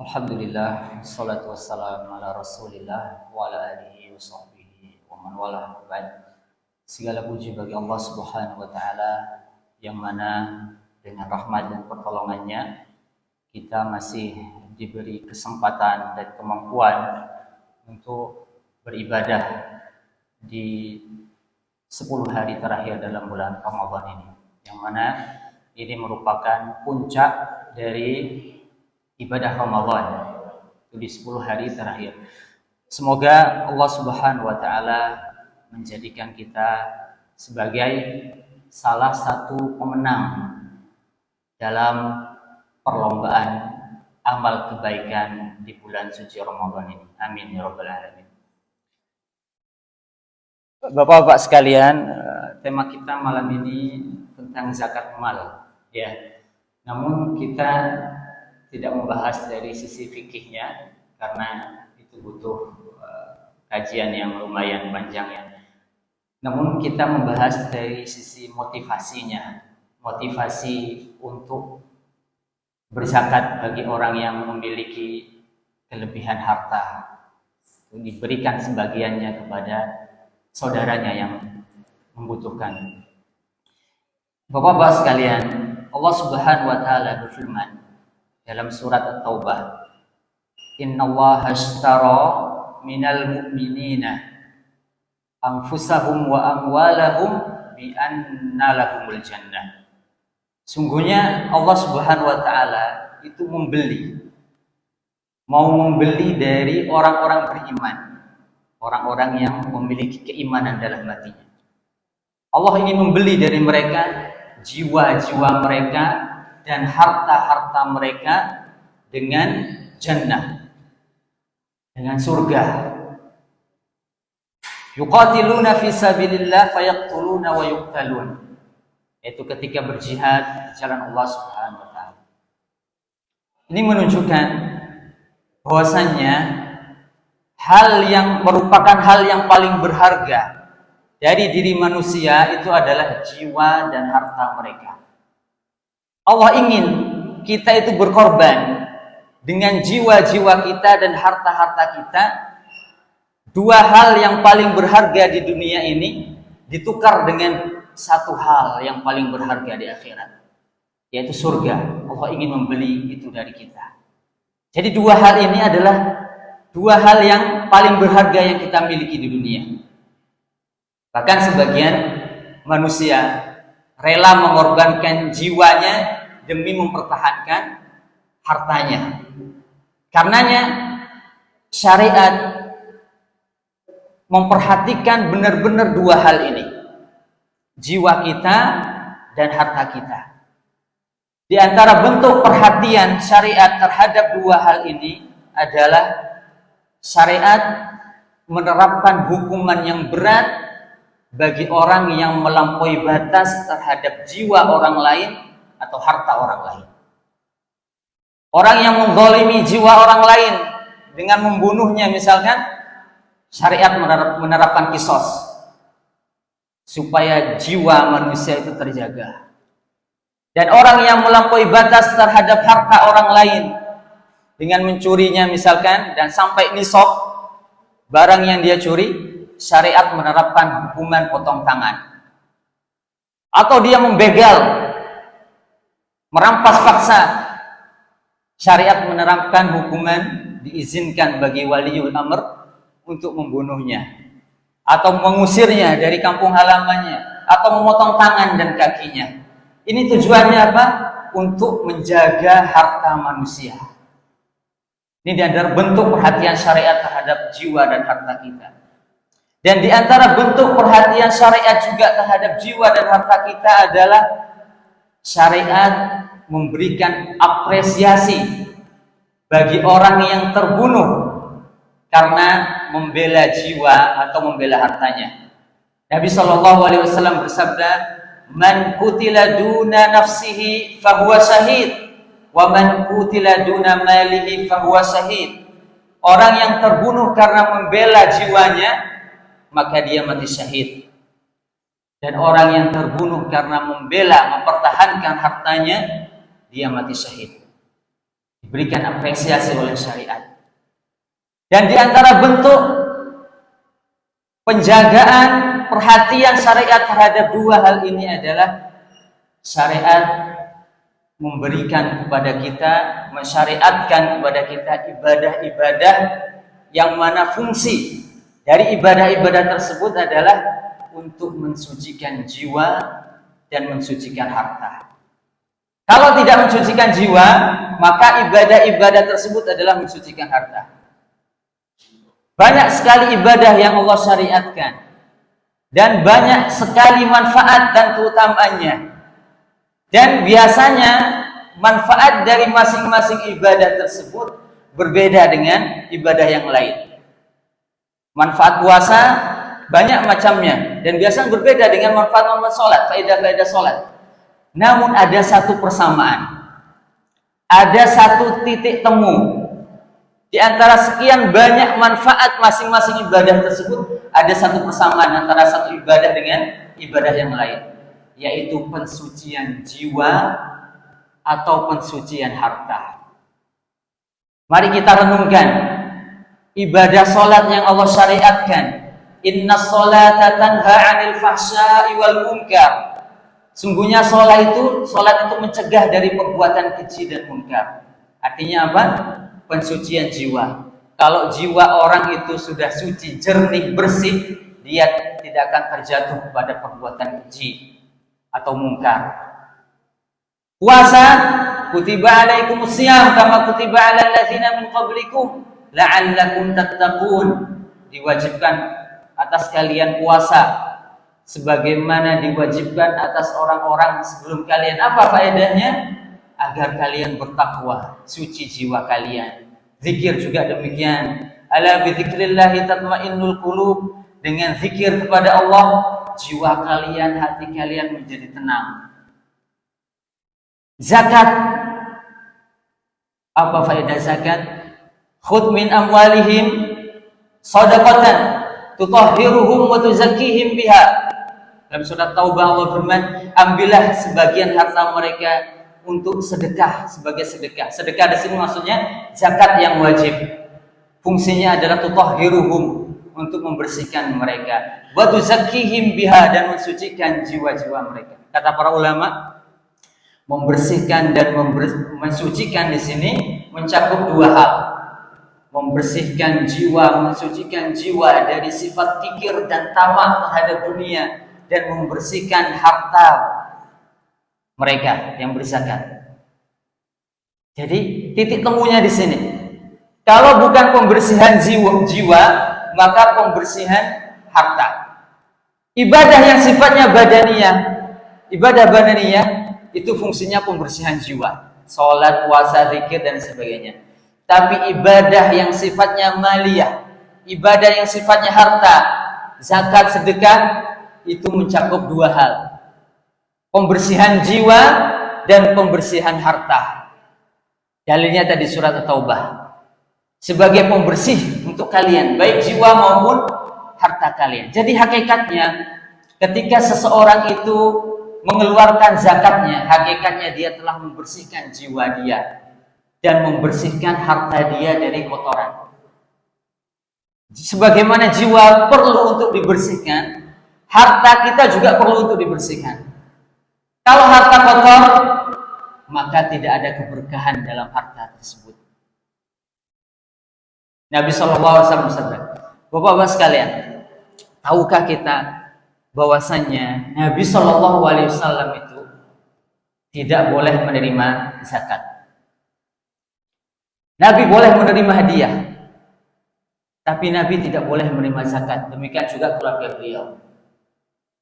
Alhamdulillah, salatu wassalam ala rasulillah wa ala alihi wa sahbihi wa man wala ba'd. Segala puji bagi Allah subhanahu wa ta'ala yang mana dengan rahmat dan pertolongannya kita masih diberi kesempatan dan kemampuan untuk beribadah di 10 hari terakhir dalam bulan Ramadan ini, yang mana ini merupakan puncak dari ibadah Ramadan itu di 10 hari terakhir. Semoga Allah Subhanahu wa taala menjadikan kita sebagai salah satu pemenang dalam perlombaan amal kebaikan di bulan suci Ramadan ini. Amin ya rabbal alamin. Bapak-bapak sekalian, tema kita malam ini tentang zakat mal, ya. Namun kita tidak membahas dari sisi fikihnya karena itu butuh kajian yang lumayan panjang ya. Namun kita membahas dari sisi motivasinya, motivasi untuk berzakat bagi orang yang memiliki kelebihan harta, diberikan sebagiannya kepada saudaranya yang membutuhkan. Bapak-bapak sekalian, Allah Subhanahu wa taala berfirman dalam surat At-Taubah, Innallaha ashtara minal mu'minina anfusahum wa amwalahum bi anna lahumul jannah. Sungguhnya Allah Subhanahu wa taala itu mau membeli dari orang-orang beriman, orang-orang yang memiliki keimanan dalam hatinya. Allah ingin membeli dari mereka jiwa-jiwa mereka dan harta-harta mereka dengan jannah, dengan surga. Yuqatiluna fi sabilillah fayaqtuluna wa yuqtalun. Itu ketika berjihad di jalan Allah Subhanahu wa taala. Ini menunjukkan bahwasannya hal yang merupakan hal yang paling berharga dari diri manusia itu adalah jiwa dan harta mereka. Allah ingin kita itu berkorban dengan jiwa-jiwa kita dan harta-harta kita. Dua hal yang paling berharga di dunia ini ditukar dengan satu hal yang paling berharga di akhirat, yaitu surga. Allah ingin membeli itu dari kita. Jadi dua hal ini adalah dua hal yang paling berharga yang kita miliki di dunia. Bahkan sebagian manusia rela mengorbankan jiwanya demi mempertahankan hartanya. Karenanya syariat memperhatikan benar-benar dua hal ini, jiwa kita dan harta kita. Di antara bentuk perhatian syariat terhadap dua hal ini adalah syariat menerapkan hukuman yang berat bagi orang yang melampaui batas terhadap jiwa orang lain atau harta orang lain. Orang yang menzalimi jiwa orang lain dengan membunuhnya misalkan, syariat menerapkan qisas supaya jiwa manusia itu terjaga. Dan orang yang melampaui batas terhadap harta orang lain dengan mencurinya misalkan dan sampai nisab barang yang dia curi, syariat menerapkan hukuman potong tangan. Atau dia membegal, merampas paksa, syariat menerapkan hukuman diizinkan bagi waliul amr untuk membunuhnya atau mengusirnya dari kampung halamannya atau memotong tangan dan kakinya. Ini tujuannya apa? Untuk menjaga harta manusia. Ini di antara bentuk perhatian syariat terhadap jiwa dan harta kita. Dan di antara bentuk perhatian syariat juga terhadap jiwa dan harta kita adalah syariat memberikan apresiasi bagi orang yang terbunuh karena membela jiwa atau membela hartanya. Nabi SAW bersabda, "Man qutila duna nafsihi fahuwa syahid, wa man qutila duna malihi fahuwa syahid." Orang yang terbunuh karena membela jiwanya, maka dia mati syahid. Dan orang yang terbunuh karena membela, mempertahankan hartanya, dia mati syahid. diberikan apresiasi oleh syariat. Dan di antara bentuk penjagaan perhatian syariat terhadap dua hal ini adalah syariat memberikan kepada kita, mensyariatkan kepada kita ibadah-ibadah yang mana fungsi dari ibadah-ibadah tersebut adalah untuk mensucikan jiwa dan mensucikan harta. Kalau tidak mensucikan jiwa, maka ibadah-ibadah tersebut adalah mensucikan harta. Banyak sekali ibadah yang Allah syariatkan dan banyak sekali manfaat dan keutamaannya. Dan biasanya manfaat dari masing-masing ibadah tersebut berbeda dengan ibadah yang lain. Manfaat puasa banyak macamnya dan biasanya berbeda dengan manfaat sholat, faedah-faedah sholat. Namun ada satu persamaan, ada satu titik temu. Di antara sekian banyak manfaat masing-masing ibadah tersebut, ada satu persamaan antara satu ibadah dengan ibadah yang lain, yaitu pensucian jiwa atau pensucian harta. Mari kita renungkan ibadah solat yang Allah syariatkan. Inna sholata tanha 'anil fahsya'i wal munkar. Sungguhnya solat itu mencegah dari perbuatan keji dan munkar. Artinya apa? Pensucian jiwa. Kalau jiwa orang itu sudah suci, jernih, bersih, dia tidak akan terjatuh pada perbuatan keji atau mungkar. Puasa, kutiba alaikumus syiyam kama kutiba alal ladzina min qablikum la'allakum tattaqun. Diwajibkan atas kalian puasa sebagaimana diwajibkan atas orang-orang sebelum kalian. Apa faedahnya? Agar kalian bertakwa, suci jiwa kalian. Zikir juga demikian. Ala bi dzikrillahi tatmainnul qulub. Dengan zikir kepada Allah, jiwa kalian, hati kalian menjadi tenang. Zakat. Apa faedah zakat? Khudh min amwalihim shadaqatan tutahhiruhum wa tuzakkihim biha. Dalam surat Taubah Allah berfirman, ambillah sebagian harta mereka untuk sedekah, sebagai sedekah. Sedekah di sini maksudnya zakat yang wajib. Fungsinya adalah tutahhiruhum, untuk membersihkan mereka, wa tuzakkihim biha, dan mensucikan jiwa-jiwa mereka. Kata para ulama, membersihkan dan mensucikan di sini mencakup dua hal. Membersihkan jiwa, mensucikan jiwa dari sifat kikir dan tamak terhadap dunia, dan membersihkan harta mereka yang berzakat. Jadi titik temunya di sini. Kalau bukan pembersihan jiwa, maka pembersihan harta. Ibadah yang sifatnya badaniyah, ibadah badaniyah itu fungsinya pembersihan jiwa, salat, puasa, zikir dan sebagainya. Tapi ibadah yang sifatnya maliyah, ibadah yang sifatnya harta, zakat, sedekah, itu mencakup dua hal. Pembersihan jiwa dan pembersihan harta. Dalilnya tadi surat At-Taubah. Sebagai pembersih untuk kalian, baik jiwa maupun harta kalian. Jadi hakikatnya ketika seseorang itu mengeluarkan zakatnya, hakikatnya dia telah membersihkan jiwa dia dan membersihkan harta dia dari kotoran. Sebagaimana jiwa perlu untuk dibersihkan, harta kita juga perlu untuk dibersihkan. Kalau harta kotor, maka tidak ada keberkahan dalam harta tersebut. Nabi SAW bersabda, Bapak-bapak sekalian, tahukah kita bahwasanya Nabi SAW itu tidak boleh menerima zakat. Nabi boleh menerima hadiah, tapi Nabi tidak boleh menerima zakat. Demikian juga keluarga beliau.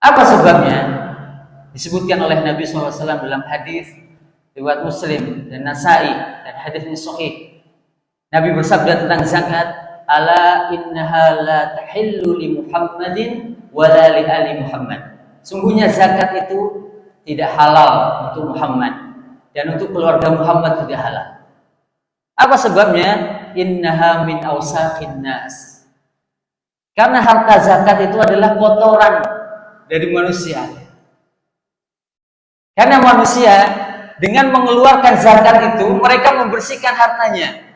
Apa sebabnya? Disebutkan oleh Nabi SAW dalam hadis riwayat Muslim dan Nasai, dan hadisnya sahih. Nabi bersabda tentang zakat, ala innaha la tahillu li Muhammadin wa la li ali Muhammad. Sungguhnya zakat itu tidak halal untuk Muhammad dan untuk keluarga Muhammad tidak halal. Apa sebabnya? Innaha min awsakhin nas. Karena harta zakat itu adalah kotoran dari manusia. Karena manusia dengan mengeluarkan zakat itu mereka membersihkan hartanya.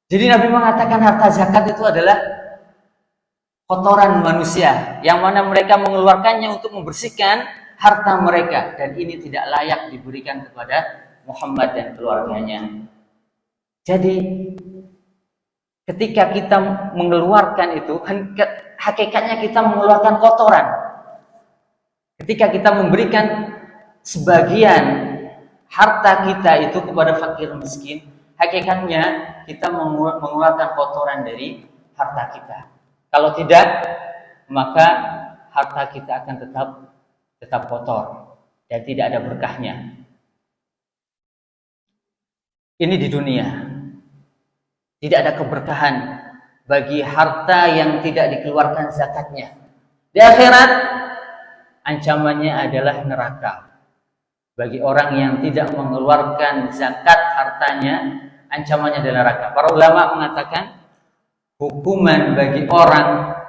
Jadi Nabi mengatakan harta zakat itu adalah kotoran manusia, yang mana mereka mengeluarkannya untuk membersihkan harta mereka, dan ini tidak layak diberikan kepada Muhammad dan keluarganya. Jadi ketika kita mengeluarkan itu, hakikatnya kita mengeluarkan kotoran. Ketika kita memberikan sebagian harta kita itu kepada fakir miskin, hakikatnya kita mengeluarkan kotoran dari harta kita. Kalau tidak, maka harta kita akan tetap kotor dan tidak ada berkahnya. Ini di dunia. Tidak ada keberkahan bagi harta yang tidak dikeluarkan zakatnya. Di akhirat, ancamannya adalah neraka. Bagi orang yang tidak mengeluarkan zakat hartanya, ancamannya adalah neraka. Para ulama mengatakan, hukuman bagi orang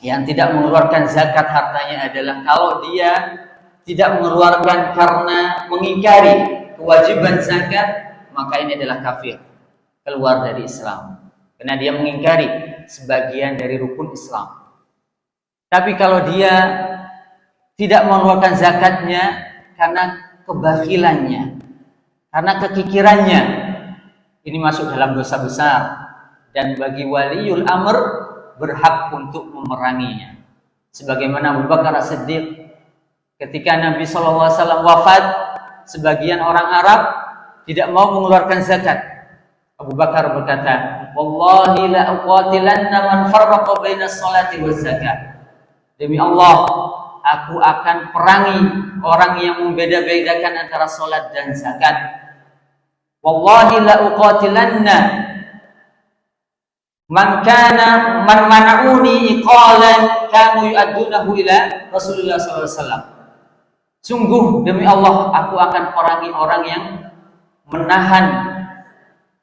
yang tidak mengeluarkan zakat hartanya adalah kalau dia tidak mengeluarkan karena mengingkari kewajiban zakat, maka ini adalah kafir, keluar dari Islam, karena dia mengingkari sebagian dari rukun Islam. Tapi kalau dia tidak mengeluarkan zakatnya karena kebakilannya, karena kekikirannya, ini masuk dalam dosa besar, dan bagi waliul amr berhak untuk memeranginya. Sebagaimana Abu Bakar As-Siddiq ketika Nabi SAW wafat, sebagian orang Arab tidak mau mengeluarkan zakat. Abu Bakar berkata, "Wallahi la uqatilanna man farraqa baina sholati waz zakat." Demi Allah, aku akan perangi orang yang membeda-bedakan antara salat dan zakat. Wallahi la uqatilanna man mana'uni iqalan kanu yu'addunahu ila Rasulullah sallallahu alaihi wasallam. Sungguh demi Allah, aku akan perangi orang yang menahan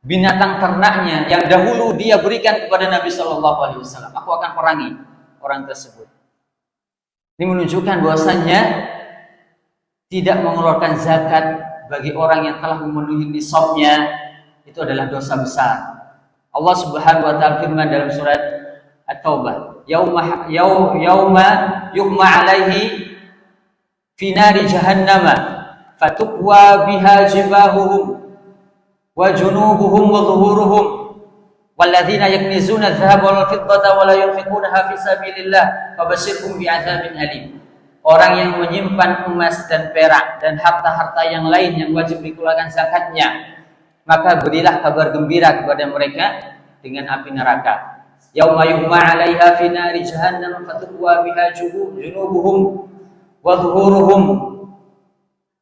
binatang ternaknya yang dahulu dia berikan kepada Nabi sallallahu alaihi wasallam. Aku akan perangi orang tersebut. Ini menunjukkan bahwasannya tidak mengeluarkan zakat bagi orang yang telah memenuhi nisabnya itu adalah dosa besar. Allah Subhanahu wa taala firman dalam surat At-Taubah, yauma yuhma 'alaihi fi nari jahannama fatukwa biha jibahuhum wa junubuhum wa dhuhuruhum walladzina yaknizuna adh-dhahaba wal fiddata wa la yunfiqunaha fi sabilillah fabashshirhum bi'adzabin alim. Orang yang menyimpan emas dan perak dan harta-harta yang lain yang wajib dikeluarkan zakatnya, maka berilah kabar gembira kepada mereka dengan api neraka. Yauma yuhma 'alaiha fi nari jahannam fatukwa biha junubuhum wa dhuhuruhum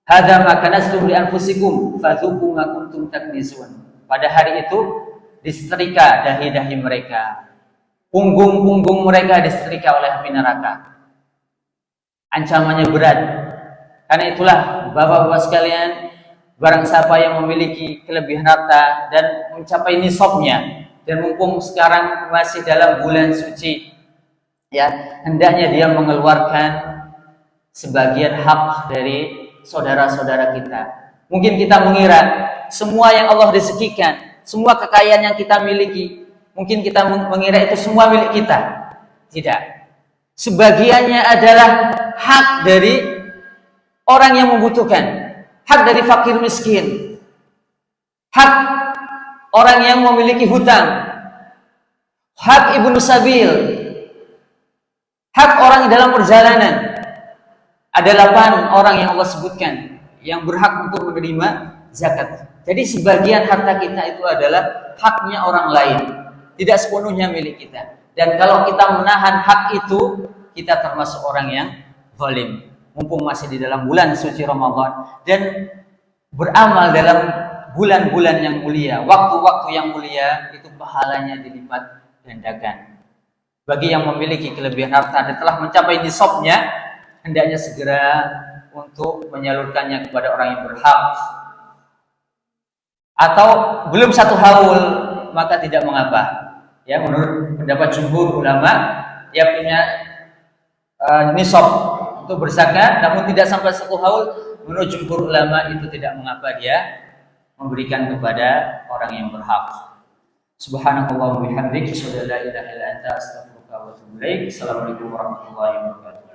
hadza ma kanastum li anfusikum fadzuqu ma kuntum taknizun. Pada hari itu disetrika dahi-dahi mereka, punggung-punggung mereka disetrika oleh api neraka. Ancamannya berat. Karena itulah bapak-bapak sekalian, barang siapa yang memiliki kelebihan harta dan mencapai nisabnya, dan mumpung sekarang masih dalam bulan suci, ya, hendaknya dia mengeluarkan sebagian hak dari saudara-saudara kita. Mungkin kita mengira semua yang Allah rezekikan, semua kekayaan yang kita miliki, mungkin kita mengira itu semua milik kita. Tidak. Sebagiannya adalah hak dari orang yang membutuhkan, hak dari fakir miskin, hak orang yang memiliki hutang, hak ibnu sabil, hak orang dalam perjalanan. Ada 8 orang yang Allah sebutkan yang berhak untuk menerima zakat. Jadi sebagian harta kita itu adalah haknya orang lain, tidak sepenuhnya milik kita. Dan kalau kita menahan hak itu, kita termasuk orang yang zalim. Mumpung masih di dalam bulan suci Ramadan dan beramal dalam bulan-bulan yang mulia, waktu-waktu yang mulia, itu pahalanya dilipat gandakan. Bagi yang memiliki kelebihan harta dan telah mencapai nisabnya, hendaknya segera untuk menyalurkannya kepada orang yang berhak. Atau belum 1 haul, maka tidak mengapa. Ya, menurut pendapat jumhur ulama, dia punya nisab untuk berzakat, namun tidak sampai 1 haul, menurut jumhur ulama itu tidak mengapa dia memberikan kepada orang yang berhak. Subhanallah wa bihamdihi, asyhadu an la ilaha illa anta, astaghfiruka wa atubu ilaik. Assalamualaikum warahmatullahi wabarakatuh.